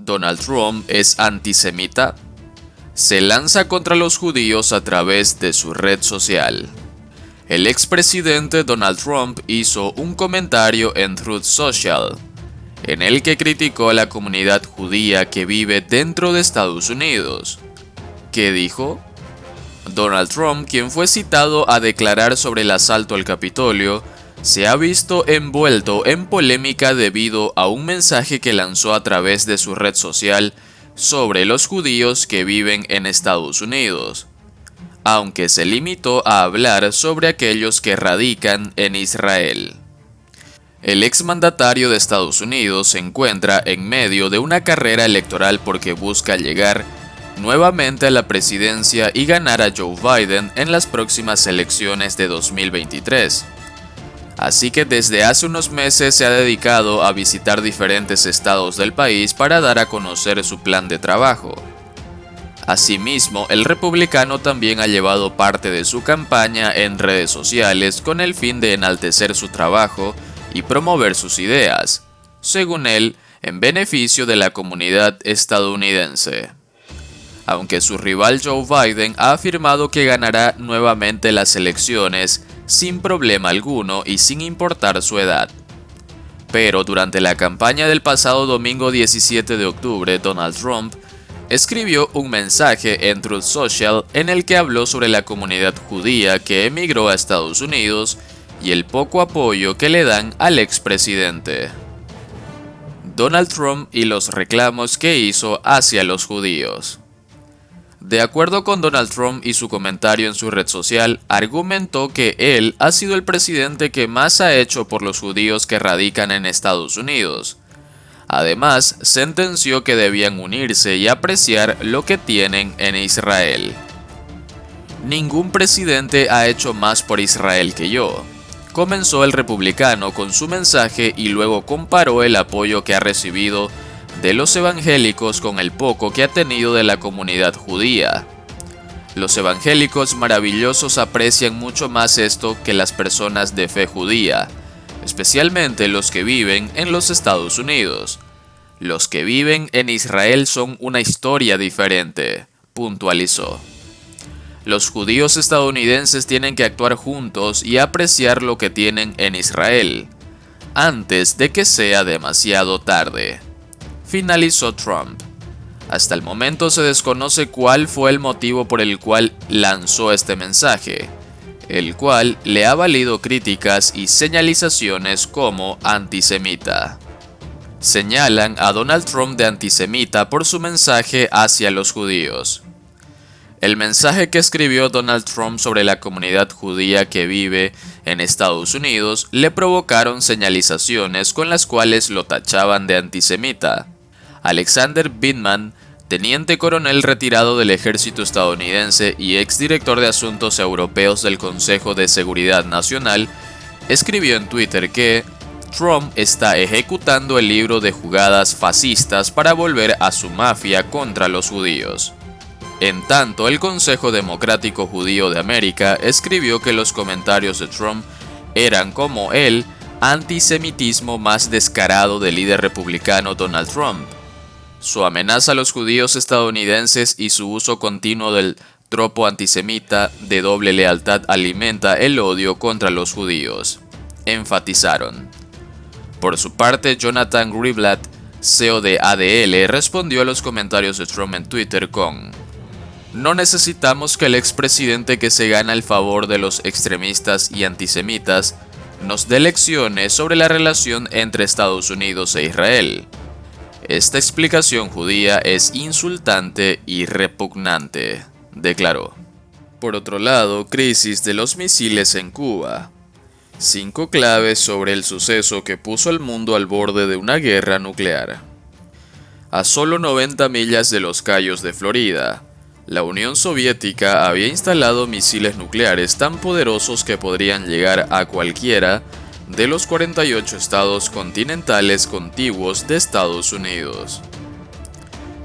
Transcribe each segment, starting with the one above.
¿Donald Trump es antisemita? Se lanza contra los judíos a través de su red social. El expresidente Donald Trump hizo un comentario en Truth Social, en el que criticó a la comunidad judía que vive dentro de Estados Unidos. ¿Qué dijo? Donald Trump, quien fue citado a declarar sobre el asalto al Capitolio, se ha visto envuelto en polémica debido a un mensaje que lanzó a través de su red social sobre los judíos que viven en Estados Unidos, aunque se limitó a hablar sobre aquellos que radican en Israel. El exmandatario de Estados Unidos se encuentra en medio de una carrera electoral porque busca llegar nuevamente a la presidencia y ganar a Joe Biden en las próximas elecciones de 2023. Así que desde hace unos meses se ha dedicado a visitar diferentes estados del país para dar a conocer su plan de trabajo. Asimismo, el republicano también ha llevado parte de su campaña en redes sociales con el fin de enaltecer su trabajo y promover sus ideas, según él, en beneficio de la comunidad estadounidense. Aunque su rival Joe Biden ha afirmado que ganará nuevamente las elecciones sin problema alguno y sin importar su edad. Pero durante la campaña del pasado domingo 17 de octubre, Donald Trump escribió un mensaje en Truth Social en el que habló sobre la comunidad judía que emigró a Estados Unidos y el poco apoyo que le dan al expresidente. Donald Trump y los reclamos que hizo hacia los judíos. De acuerdo con Donald Trump y su comentario en su red social, argumentó que él ha sido el presidente que más ha hecho por los judíos que radican en Estados Unidos. Además, sentenció que debían unirse y apreciar lo que tienen en Israel. Ningún presidente ha hecho más por Israel que yo, comenzó el republicano con su mensaje y luego comparó el apoyo que ha recibido de los evangélicos con el poco que ha tenido de la comunidad judía. Los evangélicos maravillosos aprecian mucho más esto que las personas de fe judía, especialmente los que viven en los Estados Unidos. Los que viven en Israel son una historia diferente, puntualizó. Los judíos estadounidenses tienen que actuar juntos y apreciar lo que tienen en Israel, antes de que sea demasiado tarde, finalizó Trump. Hasta el momento se desconoce cuál fue el motivo por el cual lanzó este mensaje, el cual le ha valido críticas y señalizaciones como antisemita. Señalan a Donald Trump de antisemita por su mensaje hacia los judíos. El mensaje que escribió Donald Trump sobre la comunidad judía que vive en Estados Unidos le provocaron señalizaciones con las cuales lo tachaban de antisemita. Alexander Vindman, teniente coronel retirado del ejército estadounidense y exdirector de Asuntos Europeos del Consejo de Seguridad Nacional, escribió en Twitter que Trump está ejecutando el libro de jugadas fascistas para volver a su mafia contra los judíos. En tanto, el Consejo Democrático Judío de América escribió que los comentarios de Trump eran, como él, antisemitismo más descarado del líder republicano Donald Trump. Su amenaza a los judíos estadounidenses y su uso continuo del tropo antisemita de doble lealtad alimenta el odio contra los judíos, enfatizaron. Por su parte, Jonathan Greenblatt, CEO de ADL, respondió a los comentarios de Trump en Twitter con: "No necesitamos que el expresidente que se gana el favor de los extremistas y antisemitas nos dé lecciones sobre la relación entre Estados Unidos e Israel. Esta explicación judía es insultante y repugnante", declaró. Por otro lado, crisis de los misiles en Cuba. 5 claves sobre el suceso que puso al mundo al borde de una guerra nuclear. A solo 90 millas de los Cayos de Florida, la Unión Soviética había instalado misiles nucleares tan poderosos que podrían llegar a cualquiera de los 48 estados continentales contiguos de Estados Unidos.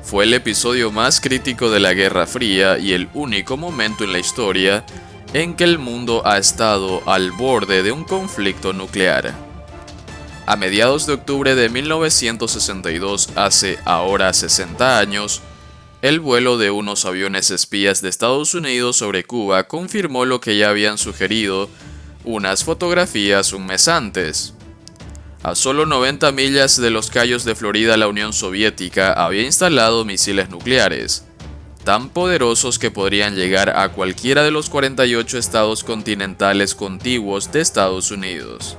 Fue el episodio más crítico de la Guerra Fría y el único momento en la historia en que el mundo ha estado al borde de un conflicto nuclear. A mediados de octubre de 1962, hace ahora 60 años, el vuelo de unos aviones espías de Estados Unidos sobre Cuba confirmó lo que ya habían sugerido unas fotografías un mes antes. A solo 90 millas de los Cayos de Florida, la Unión Soviética había instalado misiles nucleares, tan poderosos que podrían llegar a cualquiera de los 48 estados continentales contiguos de Estados Unidos.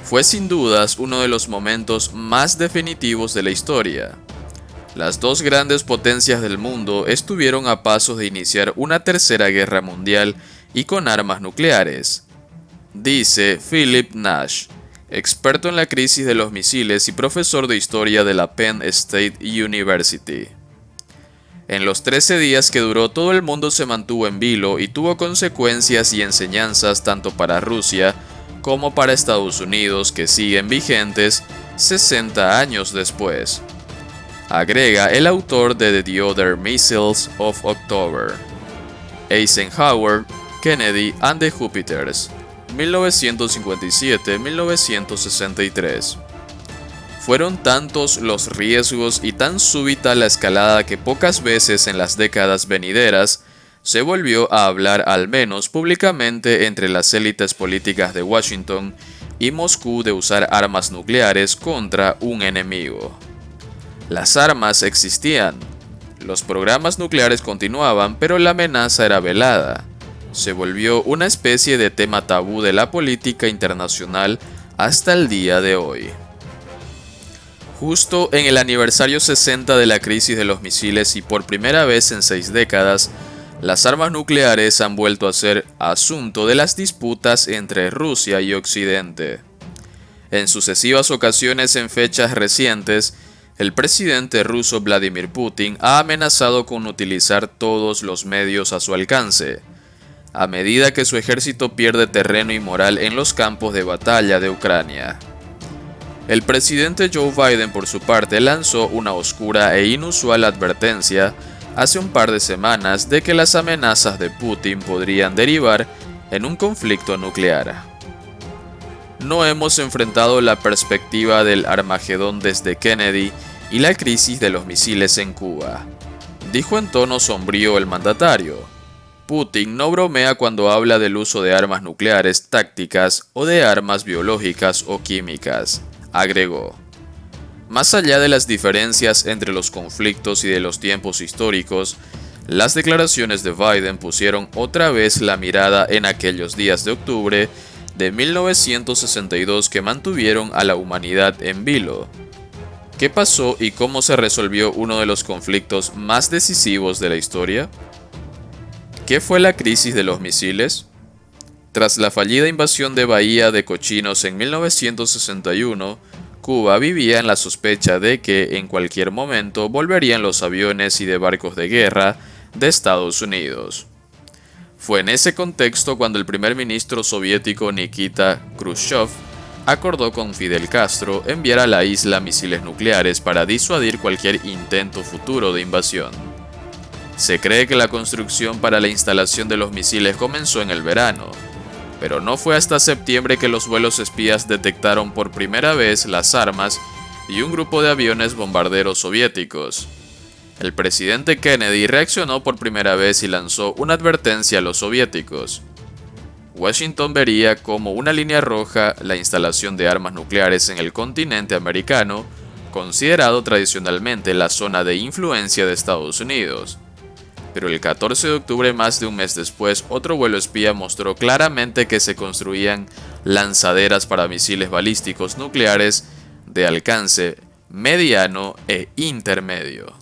Fue sin dudas uno de los momentos más definitivos de la historia. Las dos grandes potencias del mundo estuvieron a pasos de iniciar una tercera guerra mundial y con armas nucleares, dice Philip Nash, experto en la crisis de los misiles y profesor de historia de la Penn State University. En los 13 días que duró, todo el mundo se mantuvo en vilo y tuvo consecuencias y enseñanzas tanto para Rusia como para Estados Unidos, que siguen vigentes 60 años después. Agrega el autor de The Other Missiles of October, Eisenhower, Kennedy and the Jupiters, 1957-1963. Fueron tantos los riesgos y tan súbita la escalada que pocas veces en las décadas venideras se volvió a hablar, al menos públicamente, entre las élites políticas de Washington y Moscú de usar armas nucleares contra un enemigo. Las armas existían, los programas nucleares continuaban, pero la amenaza era velada. Se volvió una especie de tema tabú de la política internacional hasta el día de hoy. Justo en el aniversario 60 de la crisis de los misiles y por primera vez en 6 décadas, las armas nucleares han vuelto a ser asunto de las disputas entre Rusia y Occidente. En sucesivas ocasiones en fechas recientes, el presidente ruso Vladimir Putin ha amenazado con utilizar todos los medios a su alcance, a medida que su ejército pierde terreno y moral en los campos de batalla de Ucrania. El presidente Joe Biden, por su parte, lanzó una oscura e inusual advertencia hace un par de semanas de que las amenazas de Putin podrían derivar en un conflicto nuclear. No hemos enfrentado la perspectiva del Armagedón desde Kennedy y la crisis de los misiles en Cuba, dijo en tono sombrío el mandatario. Putin no bromea cuando habla del uso de armas nucleares tácticas o de armas biológicas o químicas, agregó. Más allá de las diferencias entre los conflictos y de los tiempos históricos, las declaraciones de Biden pusieron otra vez la mirada en aquellos días de octubre de 1962 que mantuvieron a la humanidad en vilo. ¿Qué pasó y cómo se resolvió uno de los conflictos más decisivos de la historia? ¿Qué fue la crisis de los misiles? Tras la fallida invasión de Bahía de Cochinos en 1961, Cuba vivía en la sospecha de que en cualquier momento volverían los aviones y de barcos de guerra de Estados Unidos. Fue en ese contexto cuando el primer ministro soviético Nikita Khrushchev acordó con Fidel Castro enviar a la isla misiles nucleares para disuadir cualquier intento futuro de invasión. Se cree que la construcción para la instalación de los misiles comenzó en el verano, pero no fue hasta septiembre que los vuelos espías detectaron por primera vez las armas y un grupo de aviones bombarderos soviéticos. El presidente Kennedy reaccionó por primera vez y lanzó una advertencia a los soviéticos. Washington vería como una línea roja la instalación de armas nucleares en el continente americano, considerado tradicionalmente la zona de influencia de Estados Unidos. Pero el 14 de octubre, más de un mes después, otro vuelo espía mostró claramente que se construían lanzaderas para misiles balísticos nucleares de alcance mediano e intermedio.